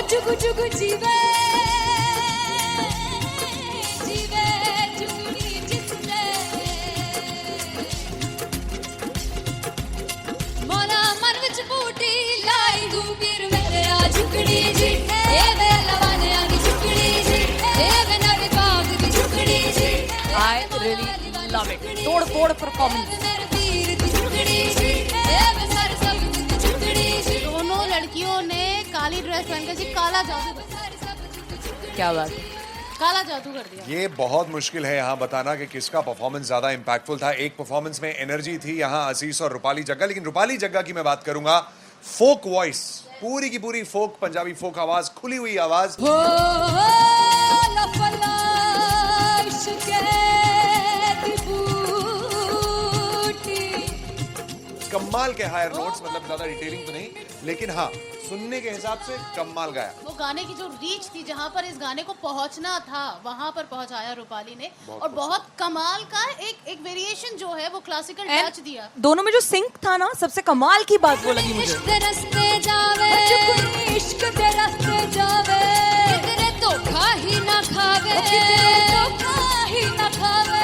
जुगु जुगु जीवे जीवे जुगनी जिसने मोना मन विच बूटी लाई दूबीर मेरे आ झुकड़ी जी ए वे लवाने आगी झुकड़ी जी ए वे नवी बाग दी झुकड़ी जी I really love it. तोड़ फोड़ परफॉर्मेंस। दोनों लड़कियों ने काली ड्रेस पहनकर जी काला जादू कर क्या बात है। काला जादू कर दिया। ये बहुत मुश्किल है यहाँ बताना कि किसका परफॉर्मेंस ज्यादा इंपैक्टफुल था। एक परफॉर्मेंस में एनर्जी थी यहाँ असीस और रूपाली जग्गा, लेकिन रूपाली जग्गा की मैं बात करूंगा फोक वॉइस, पूरी की पूरी फोक, पंजाबी फोक आवाज, खुली हुई आवाज। कमाल के हायर नोट्स, मतलब ज्यादा डिटेलिंग तो नहीं, लेकिन हाँ सुनने के हिसाब से कमाल गाया। वो गाने की जो रीच थी, जहाँ पर इस गाने को पहुंचना था वहां पर पहुंचाया रूपाली ने, और बहुत कमाल का एक वेरिएशन जो है वो क्लासिकल टच दिया। दोनों में जो सिंक था ना, सबसे कमाल की बात वो लगी मुझे। इश्क दे रस्ते जावे इश्क दे रस्ते जावे कितने धोखा ही ना खावे धोखा ही ना खावे।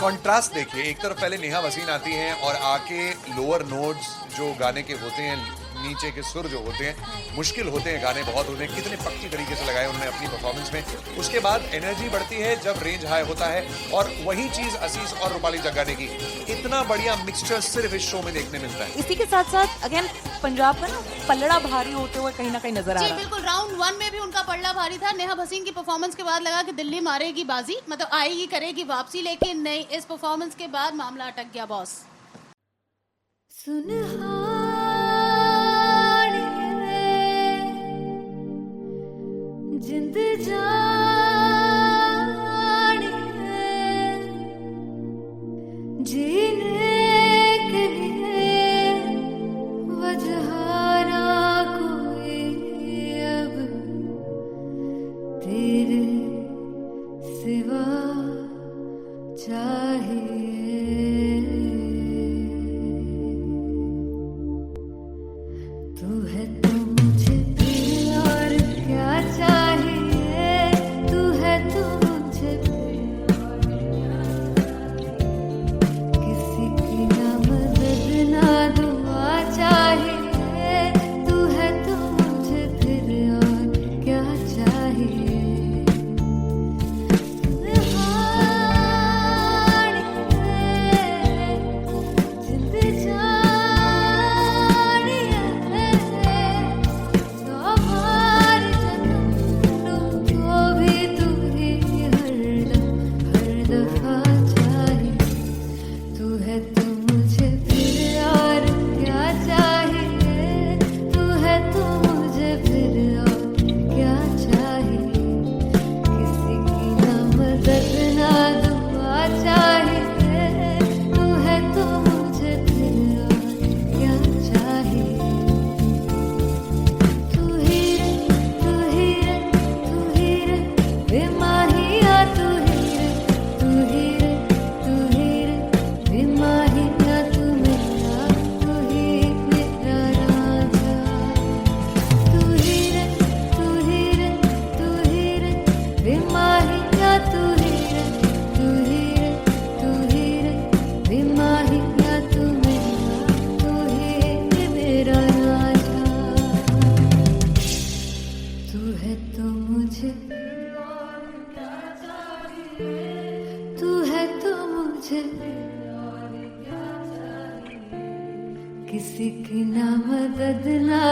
कॉन्ट्रास्ट देखिए, एक तरफ पहले नेहा वसीन आती हैं और आके लोअर नोट्स जो गाने के होते हैं, नीचे के सुर जो होते हैं, मुश्किल होते हैं, गाने बहुत होते हैं, कितने पक्की तरीके से लगाए उन्होंने अपनी परफॉर्मेंस में। उसके बाद एनर्जी बढ़ती है जब रेंज हाई होता है, और वही चीज असीस और रूपाली जग्गा ने की। इतना बढ़िया मिक्सचर सिर्फ इस शो में देखने मिलता है। इसी के साथ साथ अगेन पंजाब का ना पलड़ा भारी होते हुए कहीं ना कहीं नजर आ जी रहा है। बिल्कुल, राउंड 1 में भी उनका पलड़ा भारी था। नेहा भसीन की परफॉर्मेंस के बाद लगा कि दिल्ली मारेगी बाजी, मतलब आएगी करेगी वापसी, लेकिन नहीं, इस परफॉर्मेंस के बाद मामला अटक गया बॉस। जिंद जाने जीने के लिए वजह ना कोई अब तेरे सिवा चाहिए। तू है तो मुझे फिर और क्या चाहिए, तू है तो मुझे किसी की ना मदद ना दुआ चाहिए, तू है तो मुझे फिर और क्या चाहिए। किसी की ना मदद ना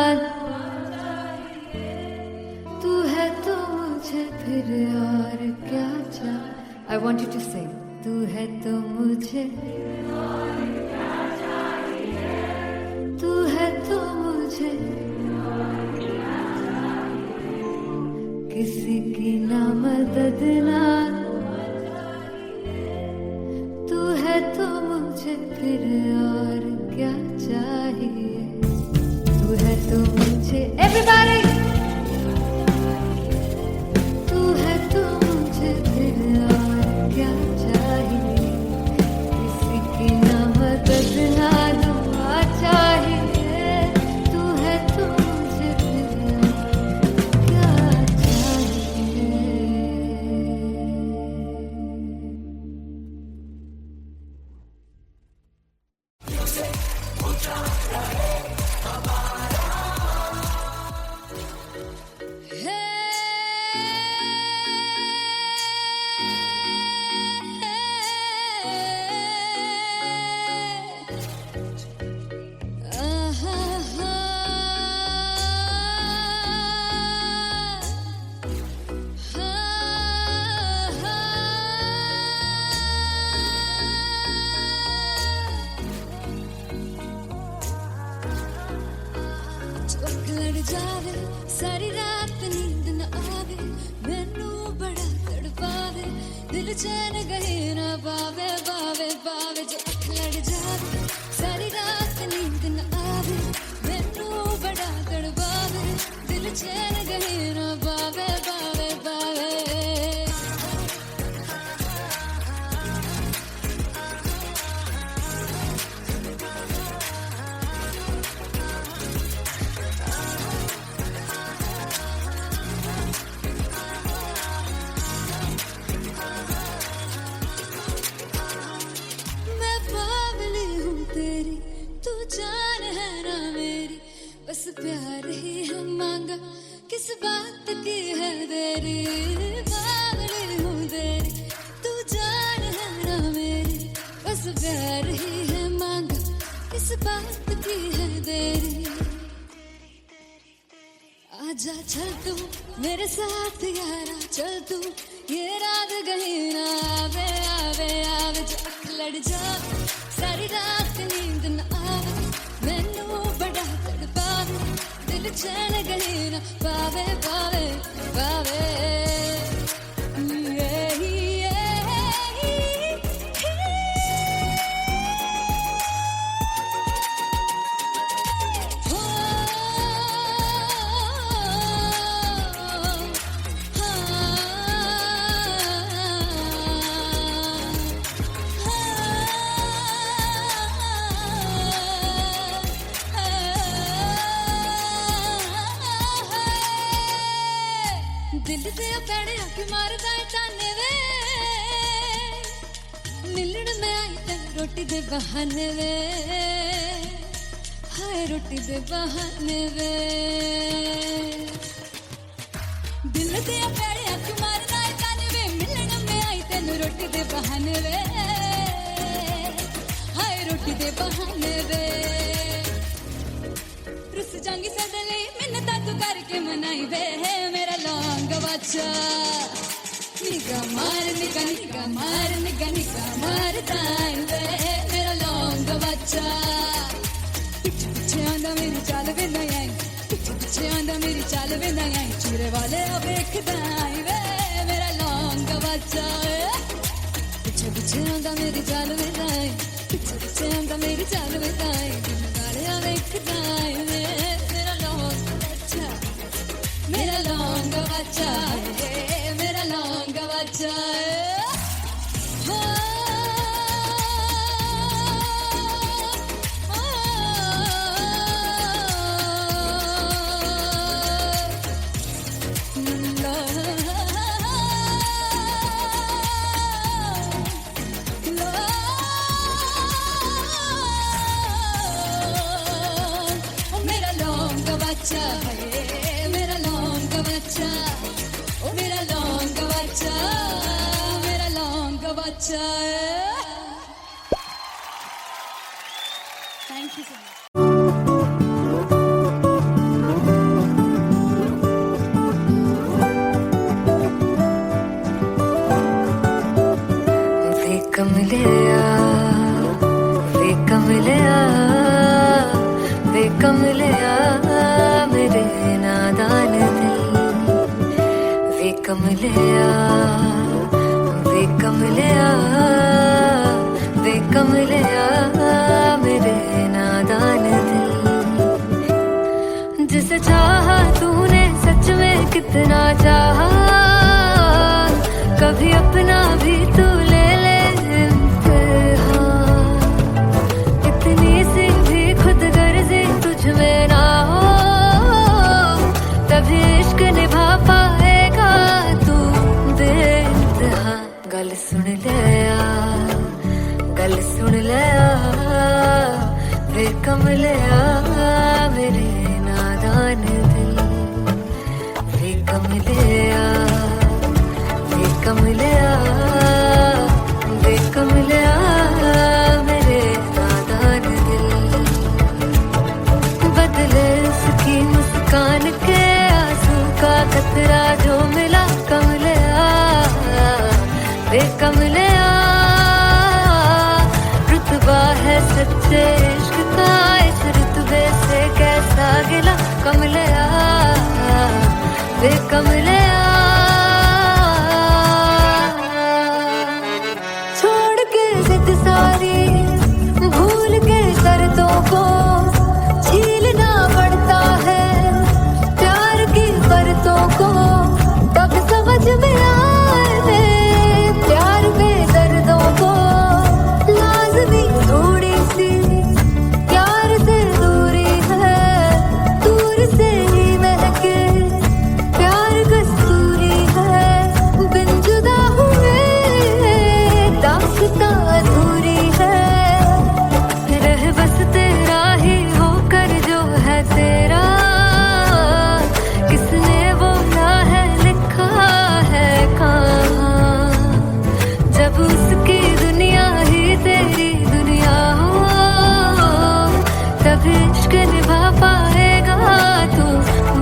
तू है तो मुझे फिर और क्या चाहिए। I want you to sing. तू है तो मुझे तू है तो मुझे किसी की ना मदद ना तू है तो मुझे फिर और क्या चाहिए। तू है तो मुझे everybody तू है तो मुझे फिर और क्या चाहिए। किसी की ना मदद ना दुआ चाहिए। तू है तो मुझे फिर और क्या लड़ जावे सारी रात नींद न आवे मैनू बड़ा तड़पावे दिल चैन गहे न पावे पावे पावे जो अख लड़ जावे सारी रात नींद न आवे मैनू बड़ा तड़पावे दिल चैन गहे न पावे पावे पावे जान है ना मेरी बस प्यार ही हम मांगा किस बात की है देरी बावली हूँ तेरी तू जान है ना मेरी बस प्यार ही है मांगा किस बात की है देरी आजा चल तू मेरे साथ यारा चल तू ये रात कहीं ना आवे आवे आवे जो अख लड़ जा सारी रात नींद न आवे मैनू बड़ा तड़पावे दिल चैन कहीं ना पावे पावे पावे दिल दे पैड़े आके मारदा है ताने वे मिलन में आई तन रोटी दे बहाने वे हाय रोटी दे बहाने वे दिल दे पैड़े आके मारदा है ताने वे मिलन में आई तन रोटी दे बहाने वे हाय रोटी दे बहाने वे रुस जांगी सदले मिन्नता तू करके मनाई वे मेरा लौंग बच्चा निगा मार ताई वे मेरा लौंग बच्चा पीछे पीछे आंदा मेरी चाल वे नहीं आई पीछे पीछे आंदा मेरी चाल वे नहीं आई चूरे वाले अब देखदा आई वे मेरा लौंग बच्चा पीछे पीछे आंदा मेरी चाल वे नहीं आई पीछे पीछे आंदा मेरी चाल वे नहीं आई दिन वाले अब देखदा आई वे मेरा लौंग बच्चा मेरा लौंग बच्चा मेरा लौंग बच्चा मेरा लौंग बच्चा मेरा लौंग बच्चा ओ मेरा लौंग बच्चा मेरा लौंग बच्चा थैंक यू सो मच कमलिया मेरे नादान दिल वे कमलिया मेरे नादान दिल जिसे चाहा तूने सच में कितना चाहा कभी अपना भी तू ले ले इम्तिहान इतनी सी भी खुद गर्जी तुझ में ना हो तभी इश्क निभा पाएगा तू बेइंतहा गल सुन ले आ कमलिया मेरे नादान दिल वे कमलिया वे कमलिया वे कमलिया मेरे नादान दिल बदले उसकी मुस्कान के आंसू का कतरा जो मिला कमलिया वे कमलिया रुतबा है सच्चे इश्क का इस रुतबे से कैसा गिला कमलिया वे कमलिया छोड़ के जिद सारी भूल के शर्तों को छीलना पड़ता है प्यार की परतों को तब समझ में आए प्यार में दर्दों को लाज़मी थोड़ी सी प्यार से दूरी है दूर से ही महके प्यार कस्तूरी है बिन जुदा हुए दास्तां अधूरी है रह बस तेरा ही होकर जो है तेरा किसने वो ना है लिखा है कहाँ जब उसकी दुनिया ही तेरी दुनिया हो तब इश्क निभा पाएगा तू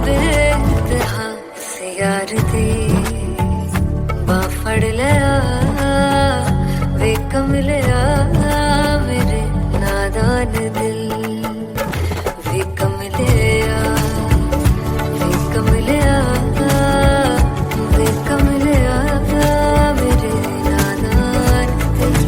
बेइंतहा से यार दी बाफड़ लिया वे कमलिया मेरे नादान दिल वे कमलिया वे कमलिया वे कमलिया मेरे नादान दिल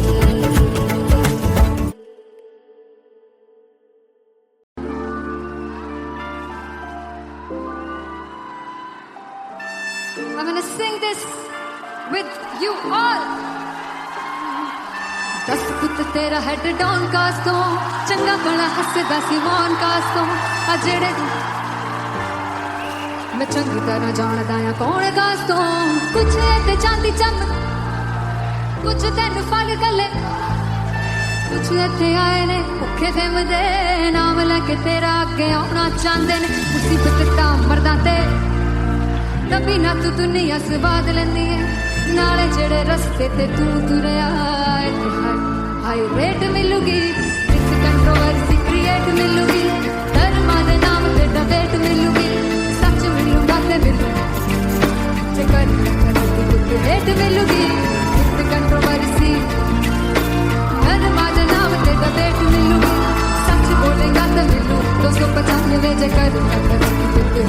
I'm gonna sing this with you all. दस पुत तेरा हेड डॉन कास तो चंगा भला हसदा सिमोन कास तो आ जेड़े मैं चंगी तरह जानदा आ कौन कास तो कुछ ते चांदी चम कुछ तेन फल गले कुछ इत्थे आए ने भुखे फिमदे नाम लेके तेरा अगे आउणा चाहंदे ने मुसीबत तां मरदा ते तभी ना तू दुनिया स्वाद लेंदी है नाले जेड़े रस्ते ते तू तुरया हाई रेट मिलूगी विद कंट्रोवर्सी क्रिएट मिलूगी धर्मा दे नाम ते डिबेट मिलूगी सच मिलूगा ते मिलू जे कर रेट मिलूगी विद कंट्रोवर्सी धर्मा दे नाम ते डिबेट मिलूगी सच बोलेगा ते मिलू 295 जे कर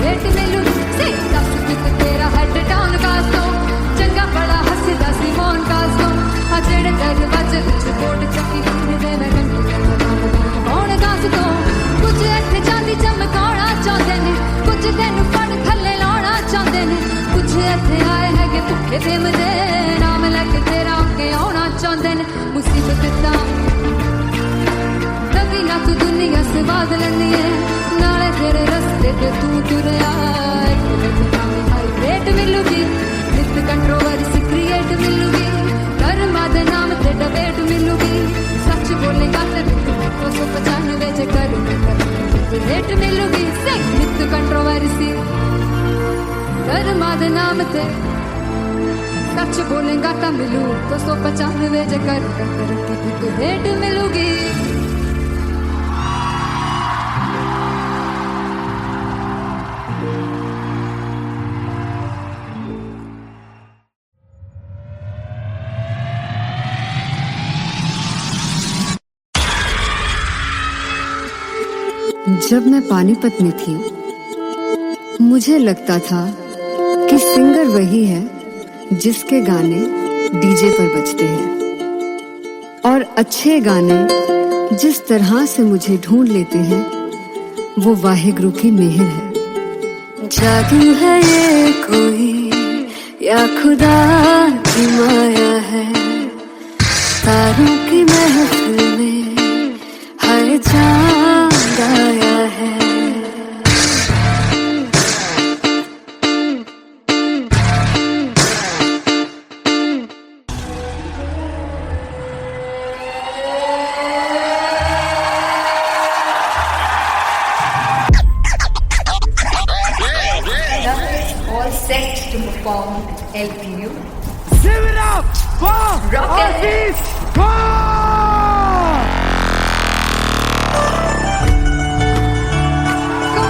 रेट मिलूगी से दस कित तेरा हेड डाउन कास्तो चंगा बड़ा हसदा सिमोन कास्तो आ जेड़े दरवाजे विच बोर्ड चक्की दे मैं कौन कास्तो कुछ इत्थे चांदी चमकाउणा चाहंदे ने कुछ तेनू फड़ थल्ले लाउणा चाहंदे ने कुछ इत्थे आए हैगे भुखे फिमदे नाम लेके तेरा अगे आउणा चाहंदे ने मुसीबत तां तभी ना तू दुनिया स्वाद लैंदी है नाले तेरे रस्ते ते तू तुरया रेट मिलूगी विद कंट्रोवर्सी क्रिएट मिलूगी धर्मा दे नाम ते डिबेट मिलूगी सच बोलेगा ते 295 जे कर रेट मिलूगी से विद कंट्रोवर्सी धर्मा दे नाम ते सच बोलेगा ता मिलू 295 जे कर रेट मिलूगी जब मैं पानीपत में थी मुझे लगता था कि सिंगर वही है जिसके गाने डीजे पर बजते हैं और अच्छे गाने जिस तरह से मुझे ढूंढ लेते हैं वो वाहिगुरु की मेहर है। जादू है ये कोई या खुदा की माया है तारों की महफिल में हर चांद आया है। LPU. Rock Rocket. Come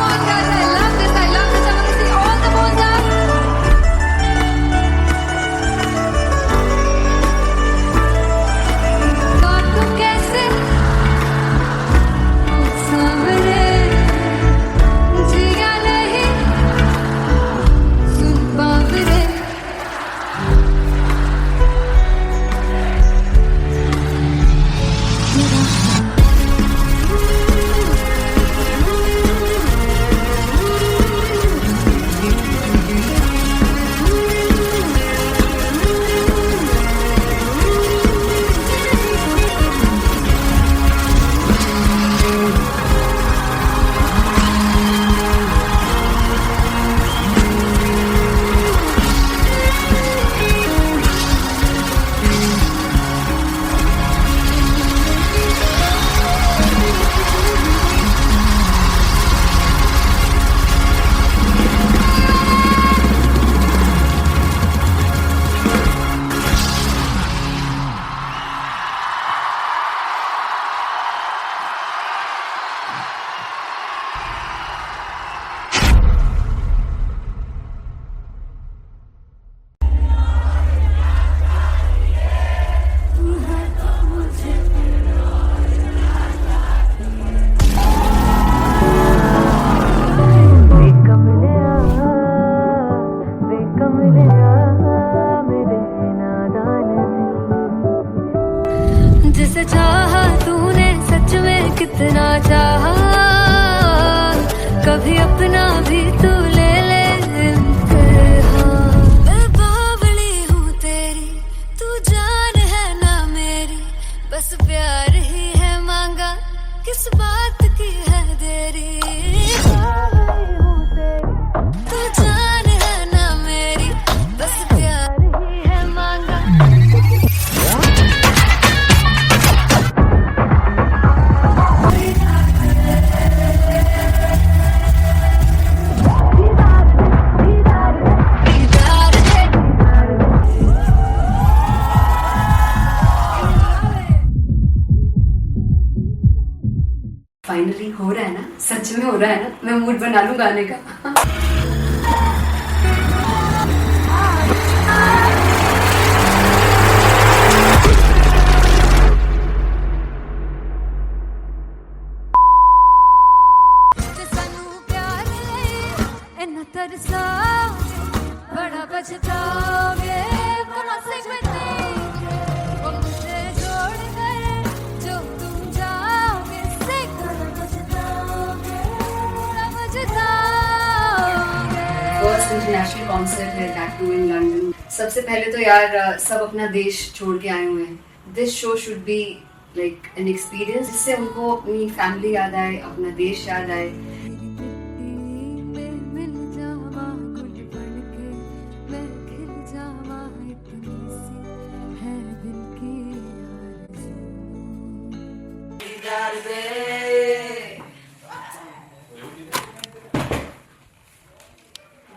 on, guys! I love this. I love this. I want to see all the balls up. और तुम कैसे सामने जिया नहीं सुन बाबरे. जिसे चाहा तूने सच में कितना चाहा, कभी अपना भी तू ले ले इम्तिहान. मैं बावली हूँ तेरी, तू जान है ना मेरी, बस प्यार ही है मांगा, किस बात की है देरी. बावली हूँ तेरी, तू जान है ना मेरी, बस प्यार ही है मांगा. फाइनली हो रहा है ना, सच में हो रहा है ना. मैं मूड बना लूं गाने का. बड़ा बचताओगे वो मुझे छोड़ कर जो तुम जाओगे से फर्स्ट इंटरनेशनल कॉन्सर्ट है दैट टू इन लंदन. सबसे पहले तो यार सब अपना देश छोड़ के आए हुए हैं. This show should be like an experience जिससे उनको अपनी फैमिली याद आए, अपना देश याद आए.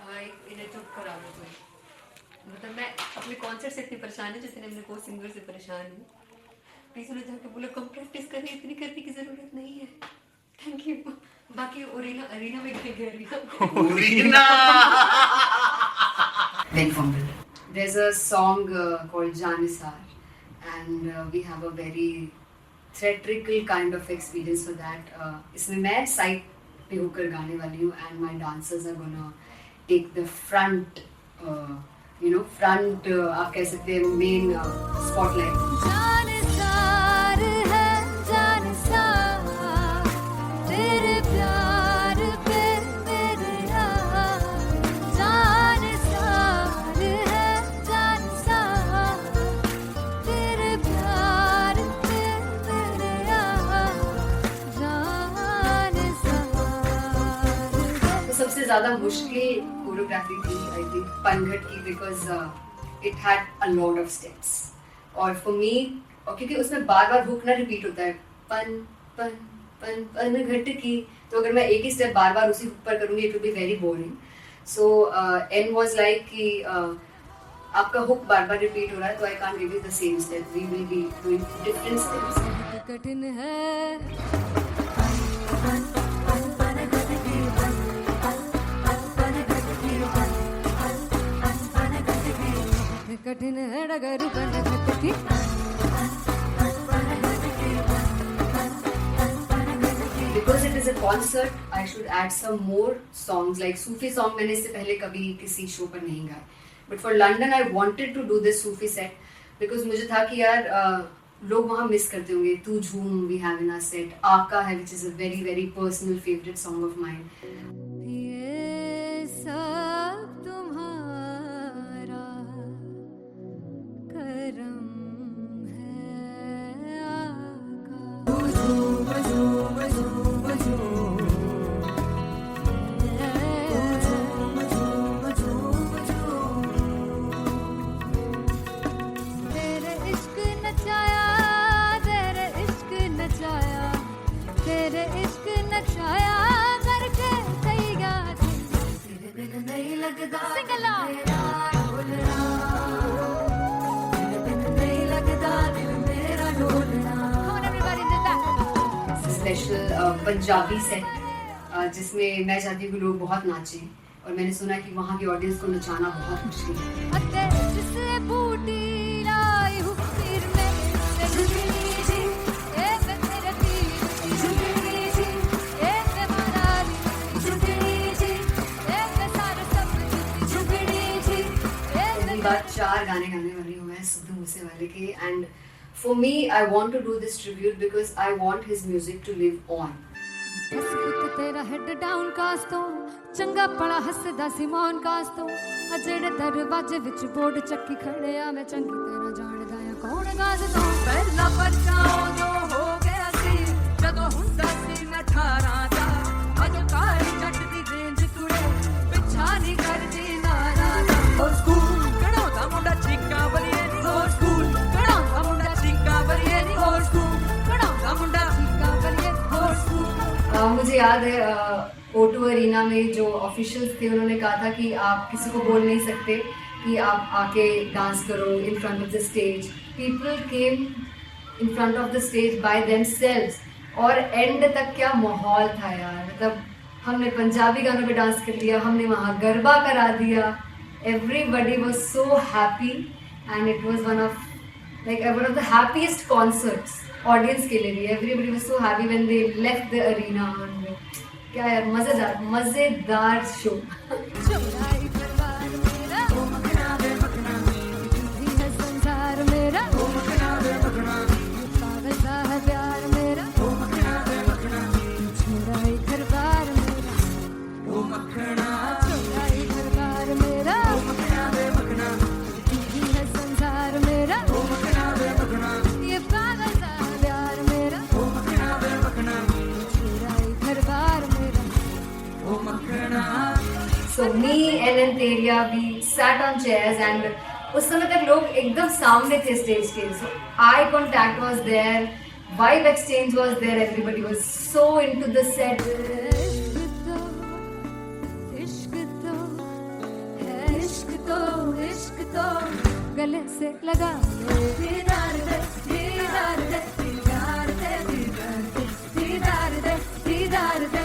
भाई इन्हें चुप करा दो. मतलब मैं अपने कॉन्सर्ट से इतनी परेशान हूँ जितने अपने को सिंगर से परेशान हूँ. प्लीज उन्हें जाके बोलो कम प्रैक्टिस करें, इतनी करने की जरूरत नहीं है. Thank you. बाकी अरीना में गए arena There's a song called Janisar, and we have a very theatrical kind of experience for that. इसमें मैं साइड पे होकर गाने वाली हूँ, and my dancers are gonna take the front, front आप कह सकते हैं main spotlight. जानिसार है जानिसार, तेरे प्यार पे मेरे यार. जानिसार है जानिसार, तेरे प्यार पे मेरे यार. जानिसार. तो सबसे ज़्यादा मुश्किल कोरियोग्राफी थी आई थिंक पनघट की, because it had a lot of steps. और फॉर मी, और क्योंकि उसमें बार बार हुक ना रिपीट होता है, पन पन पन पन घट की, तो अगर मैं एक ही स्टेप बार बार उसी हुक पर करूँगी it will be very boring. So an was like कि आपका हुक बार बार रिपीट हो रहा है, तो I can't give you the same step, we will be doing different steps. कठिन है कठिन है डगर बनती. Because it is a concert, I should add some more songs like Sufi song. मैंने इससे पहले कभी किसी शो पर नहीं गाया. But for London, I wanted to do this Sufi set because मुझे था कि यार लोग वहाँ मिस करते होंगे. तू झूम we have in our set. आका है which is a very very personal favorite song of mine. ये सब तुम्हारा करम है आका. तेरे इश्क नचाया, तेरे इश्क नचाया, तेरे इश्क नचाया करके तैयार. तेरे बिन नहीं लगता सिंगला, तेरे बिन नहीं लगता दिल मेरा ढोलना. Come on everybody, do that. Special Punjabi set जिसमें मैं चाहती हूँ कि लोग बहुत नाचें, और मैंने सुना कि वहाँ की ऑडियंस को नचाना बहुत मुश्किल है. अते जिससे बूटी लाई हूँ फिर मैं झुकनी जी, ए मैं तेरे तीर झुकनी जी, ए मैं माराली झुकनी जी, ए मैं सारे सब झुकनी जी, ए पहली बार 4 गाने गाने वाली हूँ मैं सिद्धू मूसेवाले के. And for me I want to do this tribute because I want his music to live on. बस पुत तेरा हेड डाउन कास तो चंगा पड़ा हसदा सिमोन कास तो अजेड़े दरवाजे विच बोर्ड चक्की खड़े आ मैं चंगी तरह जानदा आ कौन गाज तो. ਪਹਿਲਾ ਬੱਚਾ ਉਦੋਂ ਹੋ ਗਿਆ ਸੀ ਜਦੋਂ ਹੁੰਦਾ ਸੀ ਮੈਂ 18 ਦਾ. ਅੱਜ ਕਾਲੀ ਜੱਟ ਦੀ ਰੇਂਜ ਕੁੜੇ ਪਿੱਛਾ ਨਹੀਂ ਕਰਦੀ ਨਾਰਾ ਦਾ. ਹੋਰ ਸਕੂਲ ਕਢਾਉਂਦਾ ਮੁੰਡਾ ਚੀਕਾਂ ਬਲੀਏ ਨੀ. ਹੋਰ ਸਕੂਲ ਕਢਾਉਂਦਾ ਮੁੰਡਾ ਚੀਕਾਂ ਬਲੀਏ ਨੀ. ਹੋਰ ਸਕੂਲ ਕਢਾਉਂਦਾ ਮੁੰਡਾ ਚੀਕਾਂ ਬਲੀਏ ਨੀ. ਹੋਰ ਸਕੂਲ. मुझे याद है O2 अरीना में जो ऑफिशियल्स थे उन्होंने कहा था कि आप किसी को बोल नहीं सकते कि आप आके डांस करो in front of the stage. People came in front of the stage by themselves, और एंड तक क्या माहौल था यार. मतलब हमने पंजाबी गानों पे डांस कर लिया, हमने वहाँ गरबा करा दिया. Everybody was so happy and it was one of the happiest concerts audience के लिए भी. Everybody was so happy when they left the arena. क्या यार मजेदार शो. चौराई दरबार मेरा ओ मखना वे मखना भी है संसार मेरा ओ मखना वे मखना पागल सा है प्यार मेरा ओ मखना वे मखना चौराई दरबार मेरा ਉਹ ਮੱਖਣਾ चौराई दरबार मेरा ਉਹ ਮੱਖਣਾ ਵੇ ਮੱਖਣਾ भी है संसार मेरा ਉਹ ਮੱਖਣਾ ਵੇ ਮੱਖਣਾ ये पागल सा है प्यार मेरा ਉਹ ਮੱਖਣਾ ਵੇ ਮੱਖਣਾ चौराई दरबार मेरा ਉਹ ਮੱਖਣਾ. So me and Anteria, we sat on chairs and उस समय तक लोग एकदम सामने थे स्टेज के. So eye contact was there, vibe exchange was there, everybody was so into the set. इश्क तो है इश्क तो इश्क तो गले से लगा दीदार दे दीदार दे दीदार दे दीदार दे दीदार दे दीदार दे.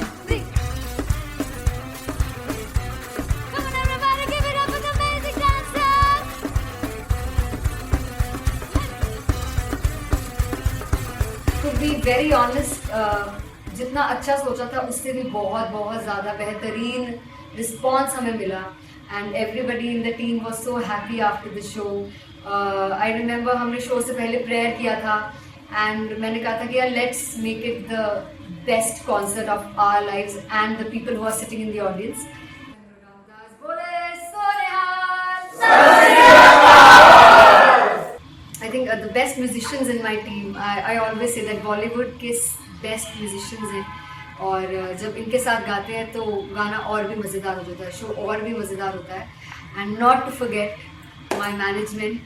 Come on everybody, give it up for the amazing dancers. To be very honest, जितना अच्छा सोचा था उससे भी बहुत बहुत ज़्यादा बेहतरीन रिस्पॉन्स हमें मिला. And everybody in the team was so happy after the show. I remember हमने शो से पहले प्रेयर किया था एंड मैंने कहा था कि यार let's make it the best concert of our lives and the people who are sitting in the audience. I think the best musicians in my team, I always say that Bollywood के best musicians हैं, और जब इनके साथ गाते हैं तो गाना और भी मज़ेदार हो जाता है, शो और भी मज़ेदार होता है. And not to forget my management,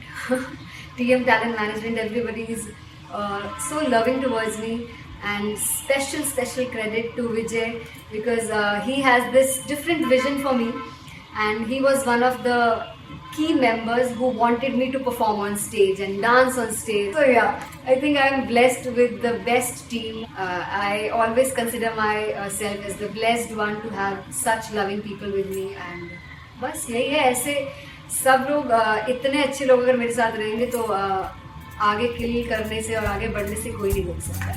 TM Talent Management, everybody is so loving towards me, and special credit to Vijay because he has this different vision for me, and he was one of the key members who wanted me to perform on stage and dance on stage. So yeah, I think I'm blessed with the best team. I always consider myself as the blessed one to have such loving people with me. And बस यही है, ऐसे सब लोग इतने अच्छे लोग अगर मेरे साथ रहेंगे तो आगे किल करने से और आगे बढ़ने से कोई नहीं रोक सकता.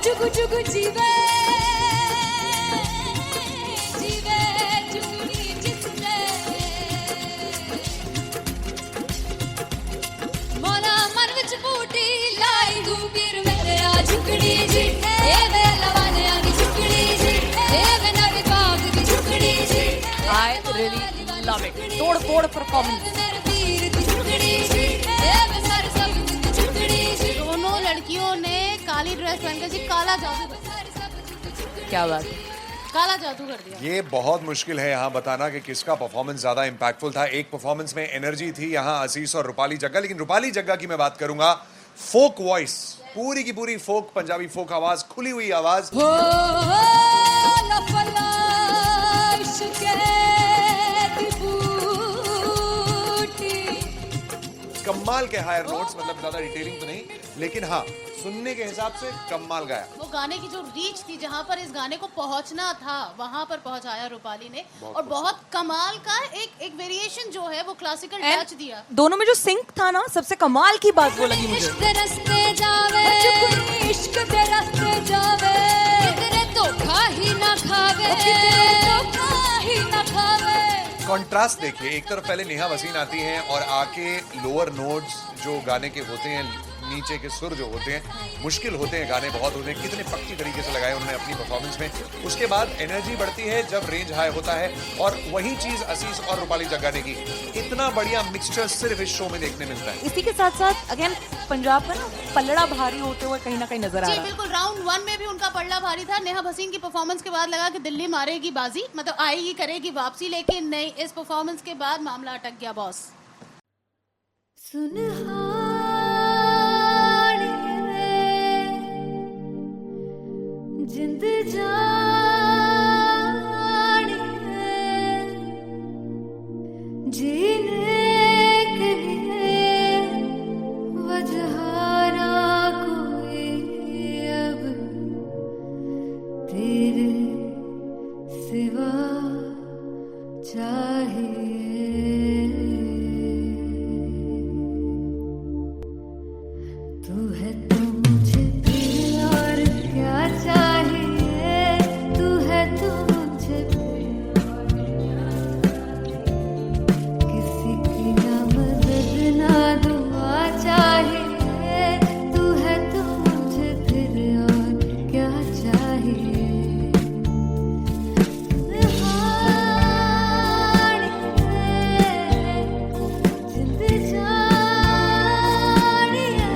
जुगु जुगु जीवे जीवे जुगनी जिसने मोला मन विच बूटी लाई गुबीर मेरे आ झुकड़ी जी ए वे लवाने आगी झुकड़ी जी ए वे नवी बाग की झुकड़ी जी. I really love it. तोड़ परफॉर्मेंस. मेरे वीर की झुकड़ी जी ए वे सारे सब की झुकड़ी जी. दोनों लड़कियों ने काली ड्रेस पहनकर जी काला जादू क्या बात है. काला जादू कर दिया. ये बहुत मुश्किल है यहाँ बताना कि किसका परफॉर्मेंस ज्यादा इंपैक्टफुल था. एक परफॉर्मेंस में एनर्जी थी यहाँ असीस और रूपाली जग्गा, लेकिन रूपाली जग्गा की मैं बात करूंगा फोक वॉइस, पूरी की पूरी फोक, पंजाबी फोक आवाज, खुली हुई आवाज. हो लफला इश्क़ दी बूटी कमाल के हायर नोट्स, मतलब ज्यादा डिटेलिंग तो नहीं, लेकिन हाँ सुनने के हिसाब से कमाल गाया। वो गाने की जो रीच थी, जहाँ पर इस गाने को पहुंचना था वहां पर पहुंचाया रूपाली ने, और बहुत कमाल का एक वेरिएशन जो है वो क्लासिकल टच दिया। दोनों में जो सिंक था ना, सबसे कमाल की बात वो लगी मुझे। इश्क दे रस्ते जावे, इश्क दे रस्ते जावे, कितने धोखा ही ना खावे, धोखा ही ना खावे। कॉन्ट्रास्ट देखिए, एक तरफ पहले नेहा वसीन आती हैं और आके लोअर नोट्स जो गाने के होते हैं, नीचे के सुर जो होते हैं, मुश्किल होते हैं गाने बहुत होते हैं, कितने पक्की तरीके से लगाए उन्होंने अपनी परफॉर्मेंस में। उसके बाद एनर्जी बढ़ती है जब रेंज हाई होता है, और वही चीज असीस और रूपाली जगाने की, इतना बढ़िया मिक्सचर सिर्फ इस शो में देखने मिलता है। इसी के साथ साथ अगेन पंजाब का ना पल्लड़ा भारी होते हुए कहीं ना कहीं नजर आ जी रहा है। बिल्कुल, राउंड 1 में भी उनका पल्ला भारी था। नेहा भसीन की परफॉर्मेंस के बाद लगा कि दिल्ली मारेगी बाजी, मतलब आएगी करेगी वापसी, लेकिन नहीं, इस परफॉर्मेंस के बाद मामला अटक गया बॉस। जिंद जानी है, जीने के लिए वजह ना कोई अब तेरे सिवा चाहिए। तू है तो मुझे फिर और क्या चाहिए, तू है तो मुझे फिर और किसी की ना मदद ना दुआ चाहिए, तू है तो मुझे फिर और क्या चाहिए। जिंद जानी है,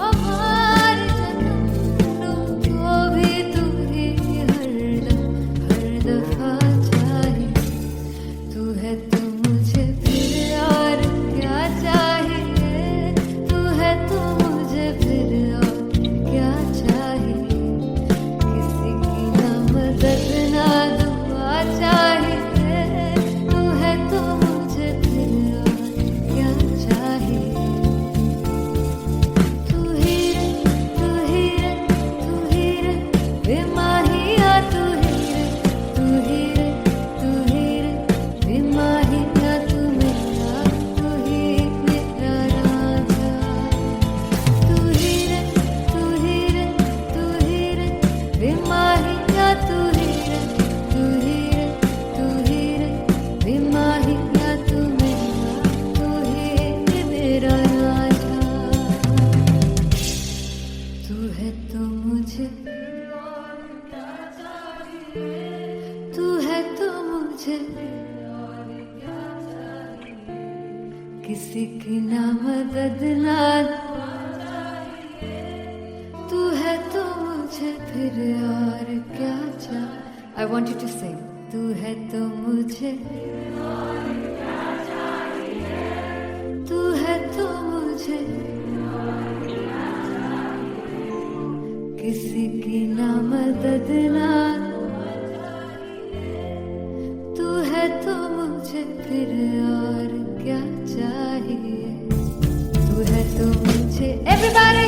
हमारे जन्म को भी तू ही हर दफा चाहिए। तू है तो मुझे फिर और क्या चाहिए, तू है तो मुझे फिर और क्या चाहिए। किसी की ना मदद ना दुआ चाहिए, तू है तो मुझे फिर और क्या चाहिए। तू ही रे, तू ही रे, तू ही रे बेमाहिया, तू ही रे, तू ही रे, तू ही रे बेमाहिया, तू मेरा, तू ही मेरा राजा। तू ही रे, तू ही रे, तू ही रे बेमाहिया, तू ही रे, तू ही रे, तू ही रे बेमाहिया, तू मेरा, तू ही मेरा राजा। तू है तो मुझे, तू है तो मुझे किसी की ना मदद ना, तू है तो मुझे फिर और क्या चाहिए। I want you to sing. तू है तो मुझे, तू है तो मुझे किसी की ना मदद ना, तू है तो मुझे फिर और क्या चाहिए। तू है तो मुझे, everybody,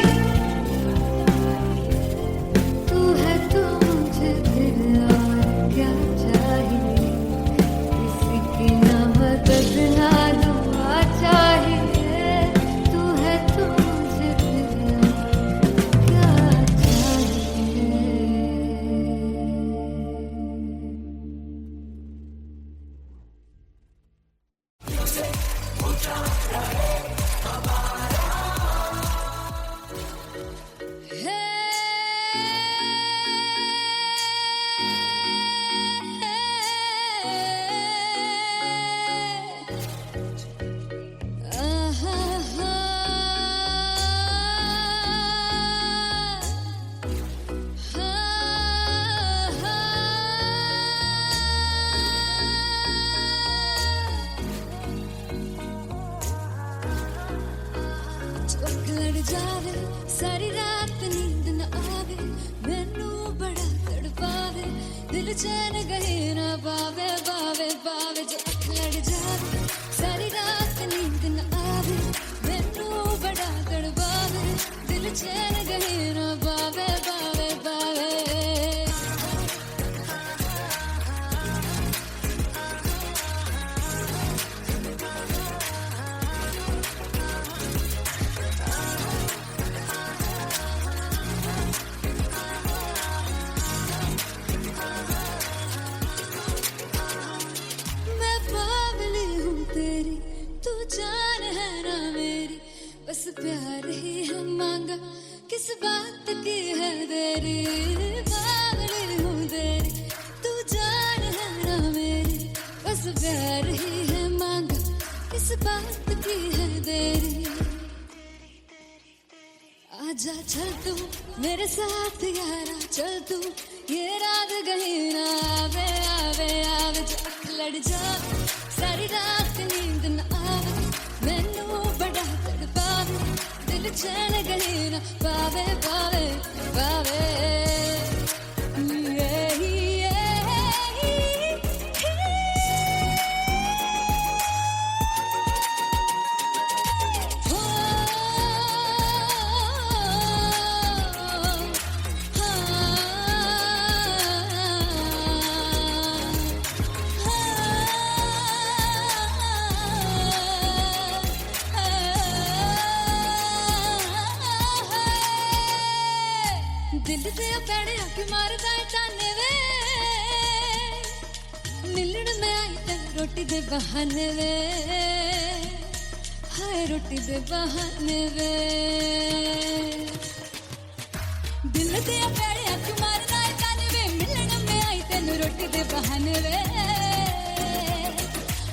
तू है तो मुझे फिर और क्या चाहिए। किसी की ना मदद ना दुआ चाहिए, तू है तो मुझे फिर और क्या चाहिए। जावे सारी रात नींद न आवे, मैनू बड़ा तड़पावे, दिल चैन गहे ना पावे, पावे पावे जो अख लड़ जावे सारी रात नींद बस प्यार ही है मांगा, किस बात की है देरी, बावली हूँ देरी, तू जान है ना मेरी, बस प्यार ही है मांगा, किस बात की है देरी। आजा चल तू मेरे साथ यारा, चल तू ये रात कहीं ना आवे, आवे आवे जो अख लड़ जा, सारी रात नींद न आवे, मैनू बड़ा तड़पावे, दिल चैन कहीं ना पावे, पावे पावे। दिल से पैड़े आके मारदा है ताने वे, मिलन में आई तक रोटी दे बहाने वे, हाय रोटी दे बहाने वे। दिल से पैड़े आके मारदा है ताने वे, मिलन में आई तक रोटी दे बहाने वे,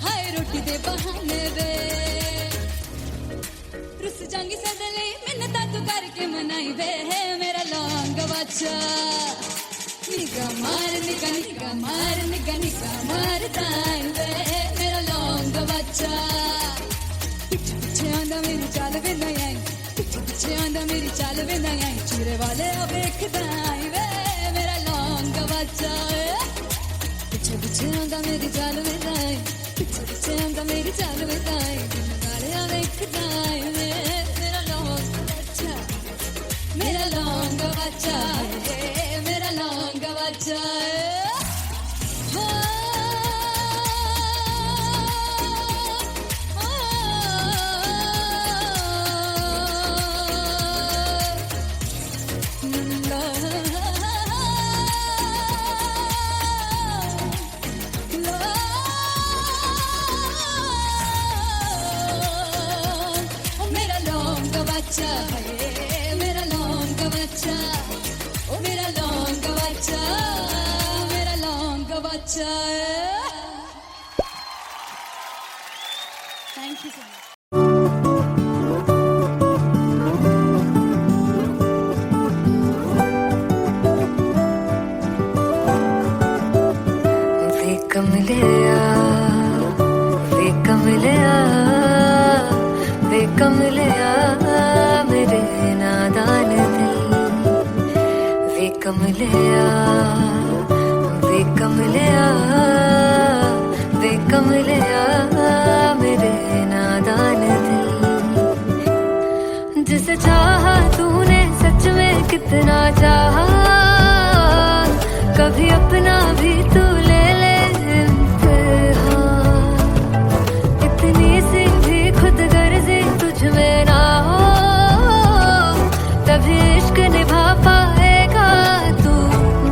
हाय रोटी दे बहाने वे। रुस जांगी सदले मिन्नता तू करके मनाई वे, मेरा लौंग बच्चा निगा मार, निगा निगा मार, निगा निगा मार ताई वे, मेरा लौंग बच्चा। पीछे पीछे आंदा मेरी चाल वे ना आई, पीछे पीछे आंदा मेरी चाल वे ना आई, चूरे वाले वेखदा आई वे, मेरा लौंग बच्चा। पीछे पीछे आंदा मेरी चाल वे ना आई, पीछे पीछे आंदा मेरी चाल वे ना आई, दिन वाले वेखदा आई वे, मेरा लौंग बच्चा, मेरा लौंग बच्चा है, मेरा लौंग बच्चा है। मेरा लौंग बच्चा है, मेरा लौंग बच्चा, ओ मेरा लौंग बच्चा, मेरा लौंग बच्चा। Thank you so much. वे कमलिया, वे कमलिया, वे कमलिया मेरे नादान दिल, वे कमलिया, वे कमलिया, वे कमलिया मेरे नादान दिल। जिसे चाहा तूने सच में कितना चाहा, कभी अपना भी तू ले ले इम्तिहान, इतनी सी भी खुद गर्जी तुझ में ना हो, तभी इश्क निभा पाएगा तू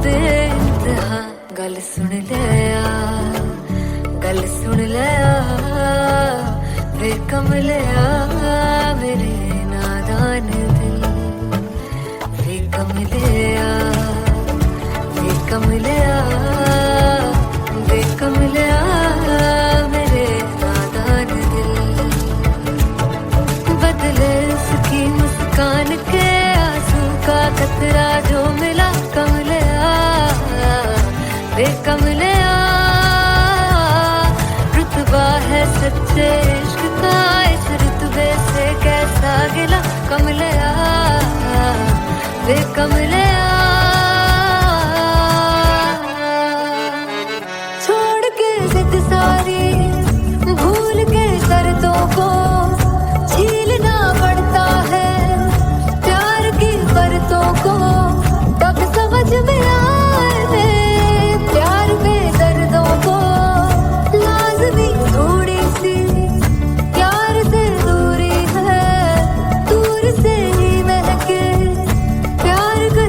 बेइंतहा। गल सुन लिया, गल सुन लिया, वे कमलिया मेरे नादान दिल, वे कमलिया, वे कमलिया, वे कमलिया मेरे नादान दिल। बदले उसकी मुस्कान के आंसू का कतरा जो मिला कमलिया, वे कमलिया। रुतबा है सच्चे इश्क का, इस रुतबे से कैसा गिला कमलिया, वे कमलिया। छोड़ के जिद सारी, भूल के शर्तों को, झीलना पड़ता है प्यार की बरतों को, तब समझ में आए प्यार में दर्दों को। लाज़मी थोड़ी सी प्यार से दूरी है, दूर से ही महके प्यार का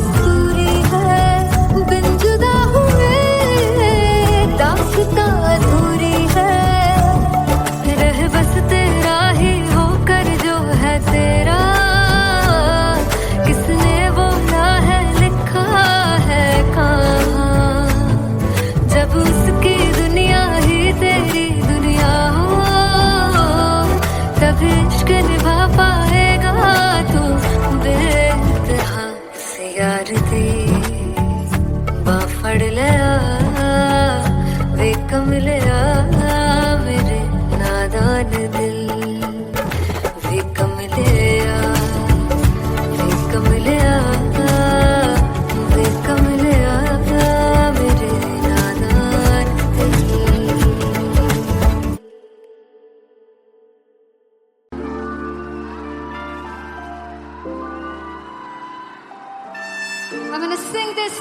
I'm gonna sing this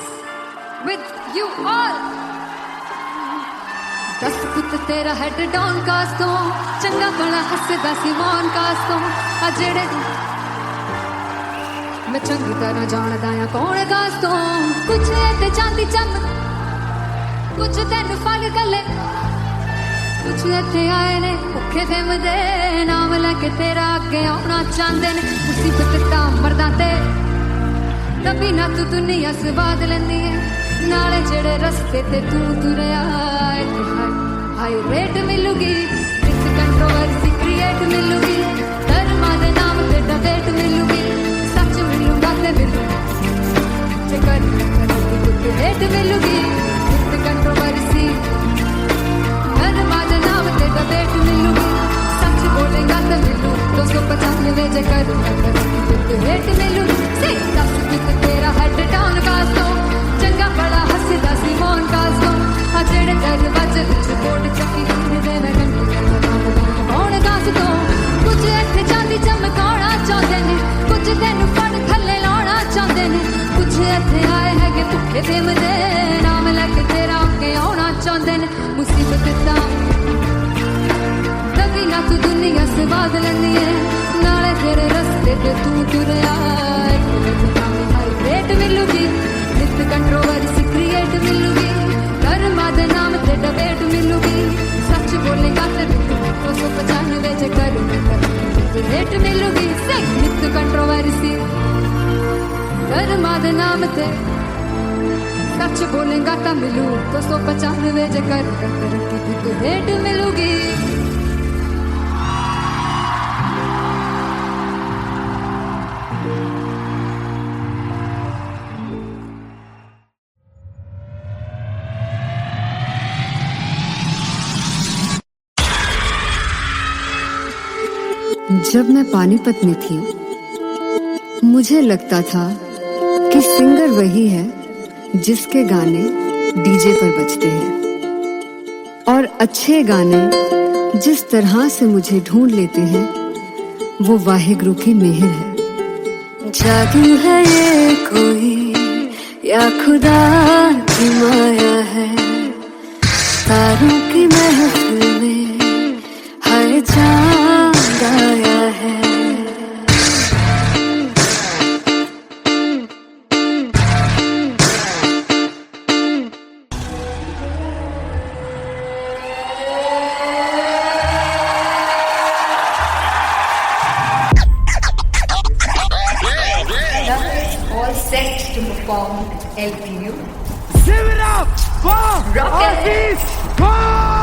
with you all. दस पुत तेरा हेड डाउन कास तो चंगा बड़ा हसदा सी मौन कास तो आ जेड़े मैं चंगी तरह जानदा आ कौन कास तो कुछ ते चांदी चम कुछ तेन फल गले कुछ इत्थे आए ने भुखे फिमदे नाम लैके तेरा अगे आउणा चाहंदे ने मुसीबत तां मरदा ते तभी ना तू दुनिया स्वाद लैंदी है नाले जेड़े रस्ते ते तू तुरया हाई रेट मिलूगी विद कंट्रोवर्सी क्रिएट मिलूगी धर्मा दे नाम ते डिबेट मिलूगी सच मिलूगा ते मिलू जे कर कुछ रेट मिलूगी विद कंट्रोवर्सी धर्मा दे नाम ते डिबेट मिलूगी सच बोलेगा ते मिलू 295 जे कर कुछ रेट मिलूगी से दस विद तेरा हेड डाउन कास तो चंगा बड़ा हसदा सी मौन कास तो आ जेड़े दरवाजे विच कोट चक्की दे मैं कौन कास तो कुछ इत्थे चांदी चमकाउणा चाहंदे ने कुछ तैनू फड़ थल्ले लाउणा चाहंदे ने कुछ इत्थे आए हैगे भुखे फिमदे नाम लैके तेरा अगे आउणा चाहंदे ने मुसीबत तां तभी ना तू दुनिया स्वाद लैंदी है नाले तेरे रस्ते ते तू तुरया रेट मिलूगी विद कंट्रोवर्सी क्रिएट मिलूगी कर्मा दे नाम ते डिबेट मिलूगी सच बोलेगा ते 295 जे कर रेट मिलूगी से विद कंट्रोवर्सी कर्मा दे नाम ते सच बोलेगा ता मिलू 295 जे कर रेट मिलूगी जब मैं पानीपत में थी मुझे लगता था कि सिंगर वही है जिसके गाने डीजे पर बजते हैं और अच्छे गाने जिस तरह से मुझे ढूंढ लेते हैं वो वाहिगुरु की मेहर है। जादू है ये कोई या खुदा की माया है तारों की महफिल में हर चांद आया है। All set to perform LPU. Give it up for Rock and Artist Boy!